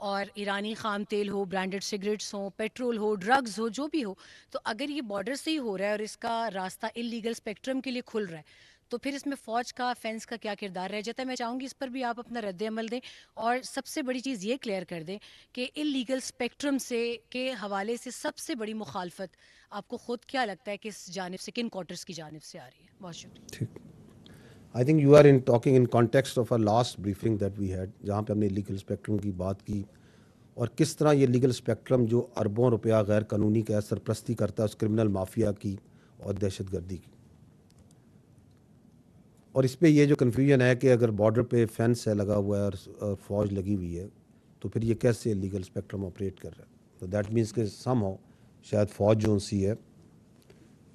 اور ایرانی خام تیل ہو، برانڈڈ سگریٹس ہوں، پیٹرول ہو، ڈرگز ہو، جو بھی ہو، تو اگر یہ بارڈر سے ہی ہو رہا ہے اور اس کا راستہ انلیگل اسپیکٹرم کے لیے کھل رہا ہے، تو پھر اس میں فوج کا، فینس کا کیا کردار رہ جاتا ہے؟ میں چاہوں گی اس پر بھی آپ اپنا رد عمل دیں، اور سب سے بڑی چیز یہ کلیئر کر دیں کہ انلیگل اسپیکٹرم سے کے حوالے سے سب سے بڑی مخالفت آپ کو خود کیا لگتا ہے کہ اس جانب سے، کن کوارٹرز کی جانب سے آ رہی ہے؟ بہت شکریہ. ٹھیک. I think you are in talking in context of a last briefing that we had, جہاں پہ ہم نے لیگل اسپیکٹرم کی بات کی اور کس طرح یہ لیگل اسپیکٹرم جو اربوں روپیہ غیر قانونی کا سرپرستی کرتا ہے اس کرمنل مافیا کی اور دہشت گردی کی. اور اس پہ یہ جو کنفیوژن ہے کہ اگر بارڈر پہ فینس ہے لگا ہوا ہے اور فوج لگی ہوئی ہے تو پھر یہ کیسے لیگل اسپیکٹرم آپریٹ کر رہا ہے؟ تو دیٹ مینس کہ سم ہو شاید فوج جو سی ہے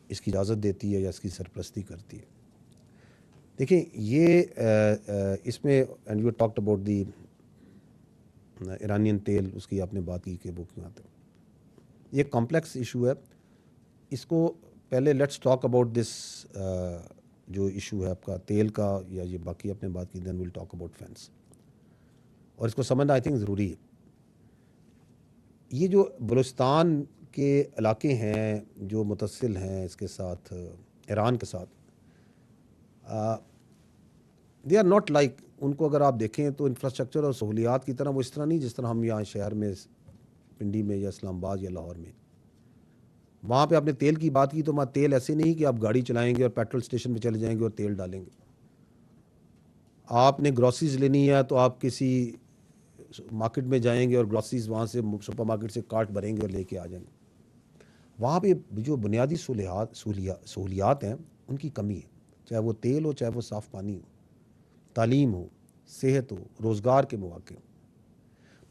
اس کی اجازت دیتی ہے یا اس کی سرپرستی کرتی ہے. دیکھیں یہ اس میں and you talked about the Iranian تیل، اس کی آپ نے بات کی کہ وہ کیوں آتے ہیں. یہ کمپلیکس ایشو ہے. اس کو پہلے لیٹس ٹاک اباؤٹ دس جو ایشو ہے آپ کا تیل کا یا یہ باقی آپ نے بات کی، دین ول ٹاک اباؤٹ فینس. اور اس کو سمجھنا آئی تھنک ضروری ہے. یہ جو بلوچستان کے علاقے ہیں جو متصل ہیں اس کے ساتھ ایران کے ساتھ، دے آر ناٹ لائک، ان کو اگر آپ دیکھیں تو انفراسٹرکچر اور سہولیات کی طرح وہ اس طرح نہیں جس طرح ہم یہاں شہر میں پنڈی میں یا اسلام آباد یا لاہور میں. وہاں پہ آپ نے تیل کی بات کی تو وہاں تیل ایسے نہیں کہ آپ گاڑی چلائیں گے اور پیٹرول اسٹیشن پہ چلے جائیں گے اور تیل ڈالیں گے. آپ نے گروسریز لینی ہے تو آپ کسی مارکیٹ میں جائیں گے اور گروسریز وہاں سے سپر مارکیٹ سے کارٹ بھریں گے اور لے کے آ جائیں گے. وہاں پہ جو بنیادی سہولیات ہیں ان کی کمی ہے، چاہے وہ تیل ہو، چاہے وہ صاف پانی ہو، تعلیم ہو، صحت ہو، روزگار کے مواقع ہو.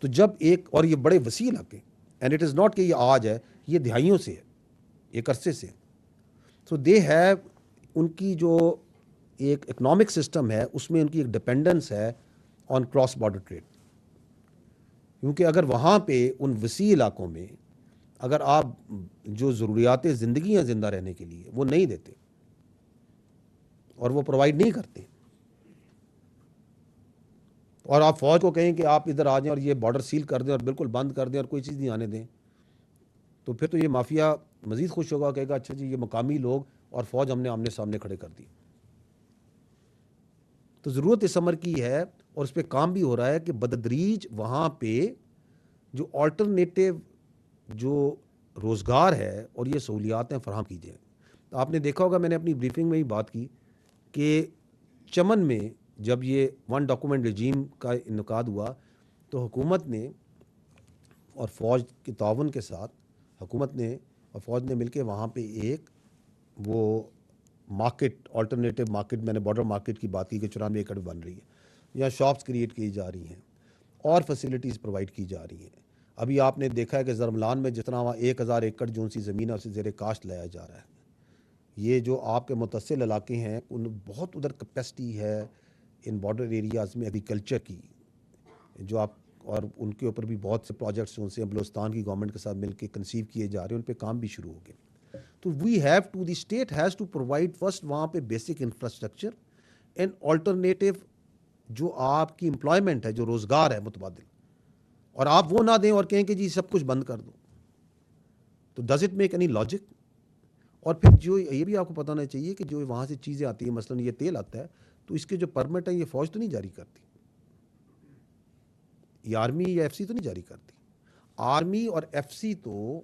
تو جب ایک، اور یہ بڑے وسیع علاقے، اینڈ اٹ از ناٹ کہ یہ آج ہے، یہ دہائیوں سے ہے، ایک عرصے سے. سو دے ہیو، ان کی جو ایک اکنامک سسٹم ہے اس میں ان کی ایک ڈپینڈنس ہے آن کراس بارڈر ٹریڈ. کیونکہ اگر وہاں پہ ان وسیع علاقوں میں اگر آپ جو ضروریات زندگی ہیں زندہ رہنے کے لیے وہ نہیں دیتے اور وہ پرووائڈ نہیں کرتے، اور آپ فوج کو کہیں کہ آپ ادھر آ جائیں اور یہ بارڈر سیل کر دیں اور بالکل بند کر دیں اور کوئی چیز نہیں آنے دیں، تو پھر تو یہ مافیا مزید خوش ہوگا، کہے گا اچھا جی یہ مقامی لوگ اور فوج ہم نے آمنے سامنے کھڑے کر دی. تو ضرورت اس امر کی ہے اور اس پہ کام بھی ہو رہا ہے کہ بدتدریج وہاں پہ جو آلٹرنیٹیو جو روزگار ہے اور یہ سہولیاتیں فراہم کی جائیں. آپ نے دیکھا ہوگا، میں نے اپنی بریفنگ میں ہی بات کی کہ چمن میں جب یہ ون ڈاکومنٹ رجیم کا انعقاد ہوا تو حکومت نے اور فوج کے تعاون کے ساتھ حکومت نے اور فوج نے مل کے وہاں پہ ایک وہ مارکیٹ، آلٹرنیٹیو مارکیٹ، میں نے بارڈر مارکیٹ کی بات کی کہ 94 ایکڑ بن رہی ہے، یہاں شاپس کریٹ کی جا رہی ہیں اور فیسلٹیز پرووائڈ کی جا رہی ہیں. ابھی آپ نے دیکھا ہے کہ زرملان میں جتنا وہاں 1000 ایکڑ جو سی زمین ہے اسے زیر کاشت لایا جا رہا ہے. یہ جو آپ کے متصل علاقے ہیں ان بہت ادھر کیپیسٹی ہے ان بارڈر ایریاز میں ایگریکلچر کی، جو آپ، اور ان کے اوپر بھی بہت سے پروجیکٹس ان سے بلوچستان کی گورنمنٹ کے ساتھ مل کے کنسیو کیے جا رہے ہیں، ان پہ کام بھی شروع ہو گئے. تو we have to, the state has to provide first وہاں پہ بیسک انفراسٹرکچر اینڈ آلٹرنیٹیو جو آپ کی امپلائمنٹ ہے، جو روزگار ہے متبادل، اور آپ وہ نہ دیں اور کہیں کہ جی سب کچھ بند کر دو. تو does it make any logic? اور پھر جو یہ بھی آپ کو پتہ ہونا چاہیے کہ جو وہاں سے چیزیں آتی ہیں، مثلا یہ تیل آتا ہے تو اس کے جو پرمٹ ہیں یہ فوج تو نہیں جاری کرتی، یہ آرمی یا ایف سی تو نہیں جاری کرتی. آرمی اور ایف سی تو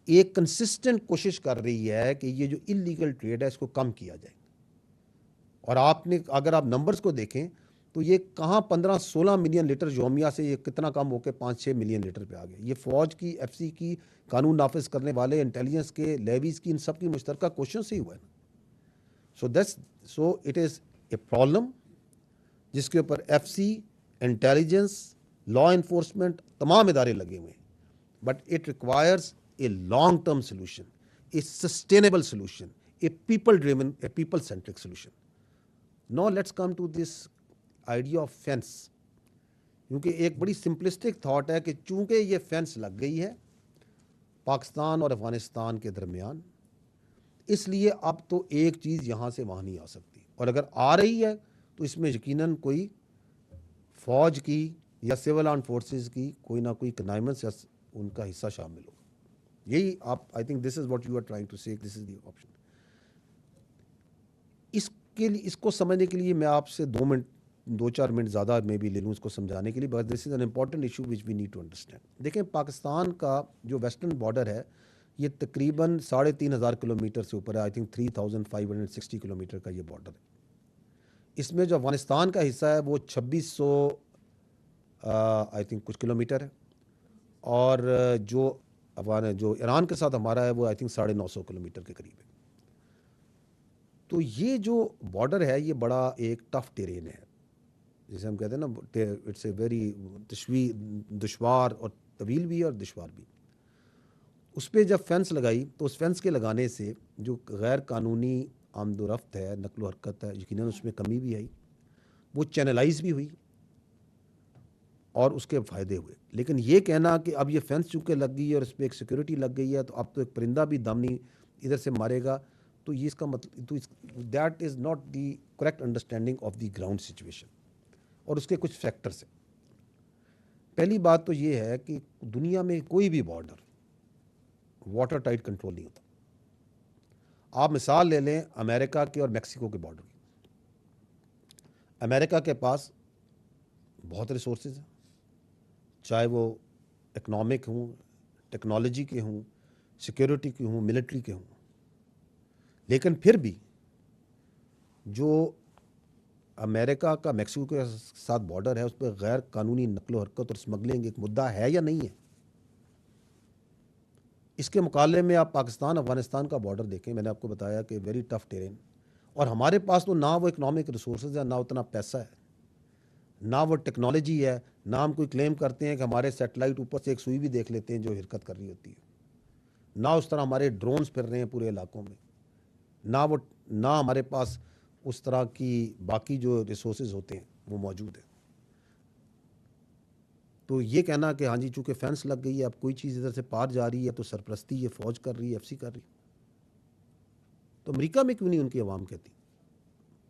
ایک کنسسٹنٹ کوشش کر رہی ہے کہ یہ جو انلیگل ٹریڈ ہے اس کو کم کیا جائے. اور آپ نے اگر آپ نمبرز کو دیکھیں تو یہ کہاں 15-16 ملین لیٹر یومیہ سے یہ کتنا کم ہو کے 5-6 ملین لیٹر پہ آ گیا. یہ فوج کی، ایف سی کی، قانون نافذ کرنے والے، انٹیلیجنس کے، لیویز کی، ان سب کی مشترکہ کوششوں سے ہی ہوا ہے. So it is a problem جس کے اوپر F C, intelligence, law enforcement, تمام ادارے لگے ہوئے ہیں. But it requires a long term solution, a sustainable solution, a people driven, a people centric solution. Now let's come to this idea of fence. کیونکہ ایک بڑی سمپلسٹک تھاٹ ہے کہ چونکہ یہ فینس لگ گئی ہے پاکستان اور افغانستان کے درمیان، اس لیے اب تو ایک چیز یہاں سے وہاں نہیں آ سکتی، اور اگر آ رہی ہے تو اس میں یقیناً کوئی فوج کی یا سول آرم فورسز کی کوئی نہ کوئی کنائمنس یا ان کا حصہ شامل ہو. یہی آپ I think this is what you are trying to say, this is the option. اس کے لیے اس کو سمجھنے کے لیے میں آپ سے 2-4 منٹ زیادہ میں بھی لے لوں اس کو سمجھانے کے لیے، but this is an important issue which we need to understand. دیکھیں پاکستان کا جو ویسٹرن بارڈر ہے یہ تقریباً 3,500 کلومیٹر سے اوپر ہے. آئی تھنک 3,560 کلومیٹر کا یہ بارڈر ہے. اس میں جو افغانستان کا حصہ ہے وہ 2,600 آئی تھنک کچھ کلومیٹر ہے، اور جو ایران کے ساتھ ہمارا ہے وہ آئی تھنک 950 کلومیٹر کے قریب ہے. تو یہ جو بارڈر ہے یہ بڑا ایک ٹف ٹیرین ہے، جسے ہم کہتے ہیں نا اٹس اے ویری دشوار اور طویل بھی ہے اور دشوار بھی. اس پہ جب فینس لگائی تو اس فینس کے لگانے سے جو غیر قانونی آمد و رفت ہے، نقل و حرکت ہے، یقیناً اس میں کمی بھی آئی، وہ چینلائز بھی ہوئی اور اس کے فائدے ہوئے. لیکن یہ کہنا کہ اب یہ فینس چونکہ لگ گئی ہے اور اس پہ ایک سیکورٹی لگ گئی ہے تو اب تو ایک پرندہ بھی دم نہیں ادھر سے مارے گا، تو یہ اس کا مطلب تو that is not the correct understanding of the ground situation. اور اس کے کچھ فیکٹرس ہیں. پہلی بات تو یہ ہے کہ دنیا میں کوئی بھی بارڈر واٹر ٹائٹ کنٹرول نہیں ہوتا. آپ مثال لے لیں امریکہ کے اور میکسیکو کے بارڈر کی. امریکہ کے پاس بہت ریسورسز ہیں، چاہے وہ اکنامک ہوں، ٹیکنالوجی کے ہوں، سیکیورٹی کے ہوں، ملٹری کے ہوں. لیکن پھر بھی جو امریکہ کا میکسیکو کے ساتھ بارڈر ہے اس پہ غیر قانونی نقل و حرکت اور اسمگلنگ ایک مدعا ہے یا نہیں ہے. اس کے مقابلے میں آپ پاکستان افغانستان کا بارڈر دیکھیں، میں نے آپ کو بتایا کہ ویری ٹف ٹیرین، اور ہمارے پاس تو نہ وہ اکنامک ریسورسز ہے، نہ اتنا پیسہ ہے، نہ وہ ٹیکنالوجی ہے، نہ ہم کوئی کلیم کرتے ہیں کہ ہمارے سیٹلائٹ اوپر سے ایک سوئی بھی دیکھ لیتے ہیں جو حرکت کر رہی ہوتی ہے، نہ اس طرح ہمارے ڈرونز پھر رہے ہیں پورے علاقوں میں، نہ ہمارے پاس اس طرح کی باقی جو ریسورسز ہوتے ہیں وہ موجود ہیں. تو یہ کہنا کہ ہاں جی چونکہ فینس لگ گئی ہے اب کوئی چیز ادھر سے پار جا رہی ہے تو سرپرستی یہ فوج کر رہی ہے، ایف سی کر رہی ہے. تو امریکہ میں کیوں نہیں ان کی عوام کہتی؟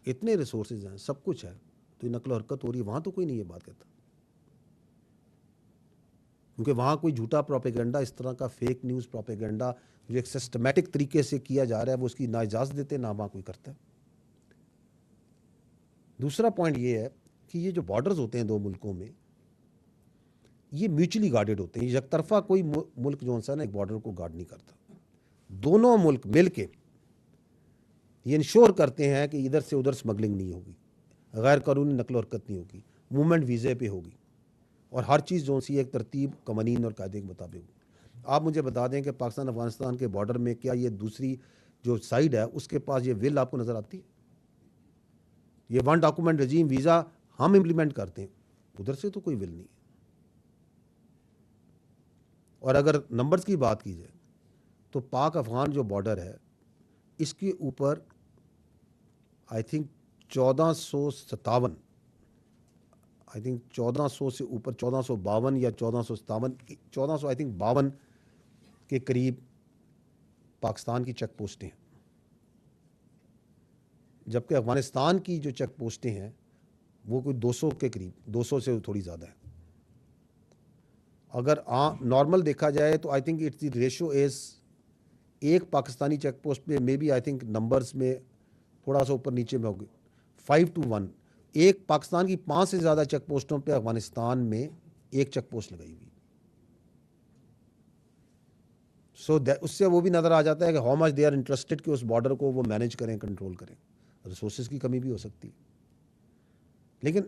اتنے ریسورسز ہیں، سب کچھ ہے، تو یہ نقل و حرکت ہو رہی ہے، وہاں تو کوئی نہیں یہ بات کہتا. کیونکہ وہاں کوئی جھوٹا پروپیگنڈا، اس طرح کا فیک نیوز پروپیگنڈا جو ایک سسٹمیٹک طریقے سے کیا جا رہا ہے وہ اس کی نہ اجازت دیتے نہ وہاں کوئی کرتا ہے. دوسرا پوائنٹ یہ ہے کہ یہ جو بارڈرز ہوتے ہیں دو ملکوں میں یہ میوچلی گارڈڈ ہوتے ہیں. یک طرفہ کوئی ملک جو ہے نا ایک بارڈر کو گارڈ نہیں کرتا. دونوں ملک مل کے یہ انشور کرتے ہیں کہ ادھر سے ادھر سمگلنگ نہیں ہوگی، غیر قانونی نقل و حرکت نہیں ہوگی، موومنٹ ویزے پہ ہوگی، اور ہر چیز جو سی ایک ترتیب قوانین اور قاعدے کے مطابق ہوگی. آپ مجھے بتا دیں کہ پاکستان افغانستان کے بارڈر میں کیا یہ دوسری جو سائڈ ہے اس کے پاس یہ ول آپ کو نظر آتی ہے؟ یہ ون ڈاکومنٹ رجیم ویزا ہم امپلیمنٹ کرتے ہیں، ادھر سے تو کوئی ول نہیں ہے. اور اگر نمبرز کی بات کی جائے تو پاک افغان جو بارڈر ہے اس کے اوپر آئی تھنک 1457 آئی تھنک 1400 سے اوپر 1452 یا 1457 آئی تھنک 52 کے قریب پاکستان کی چیک پوسٹیں ہیں، جبکہ افغانستان کی جو چیک پوسٹیں ہیں وہ کوئی 200 کے قریب، 200 سے تھوڑی زیادہ ہے. اگر نارمل دیکھا جائے تو I think it's the ratio is ایک پاکستانی چیک پوسٹ پہ maybe I think numbers میں تھوڑا سا اوپر نیچے میں ہوگی 5-1. ایک پاکستان کی 5 سے زیادہ چیک پوسٹوں پہ افغانستان میں ایک چیک پوسٹ لگائی ہوئی. سو اس سے وہ بھی نظر آ جاتا ہے کہ how much they are interested کہ اس بارڈر کو وہ مینیج کریں، کنٹرول کریں. ریسورسز کی کمی بھی ہو سکتی ہے. لیکن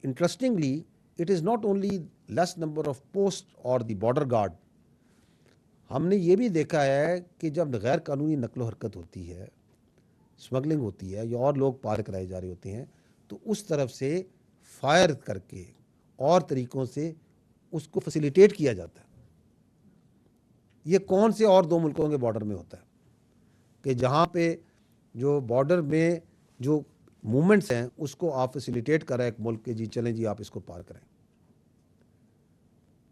interestingly it is not only less number of post اور دی بارڈر گارڈ. ہم نے یہ بھی دیکھا ہے کہ جب غیر قانونی نقل و حرکت ہوتی ہے، اسمگلنگ ہوتی ہے یا اور لوگ پار کرائے جا رہے ہوتے ہیں تو اس طرف سے فائر کر کے اور طریقوں سے اس کو فیسیلیٹیٹ کیا جاتا ہے. یہ کون سے اور دو ملکوں کے بارڈر میں ہوتا ہے کہ جہاں پہ جو بارڈر میں جو موومنٹس ہیں اس کو آپ فیسیلیٹیٹ کر رہے ہیں ایک ملک کے، جی چلیں جی آپ اس کو پار کریں.